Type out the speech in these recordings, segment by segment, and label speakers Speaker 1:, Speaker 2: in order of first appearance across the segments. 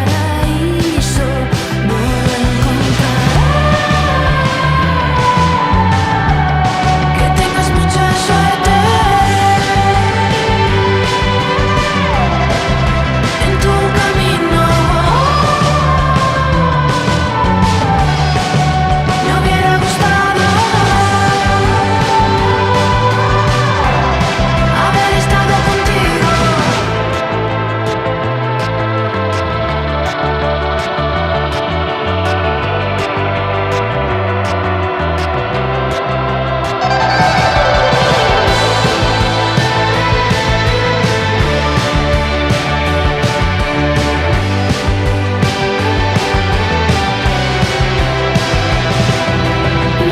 Speaker 1: paraíso vuelvo a encontrar. Que tengas mucha suerte en tu camino. Me hubiera gustado haber estado contigo.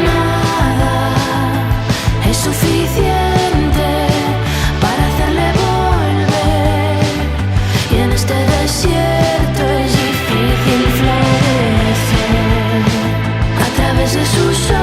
Speaker 1: Nada es suficiente para hacerle volver, y en este desierto es difícil florecer. A través de sus ojos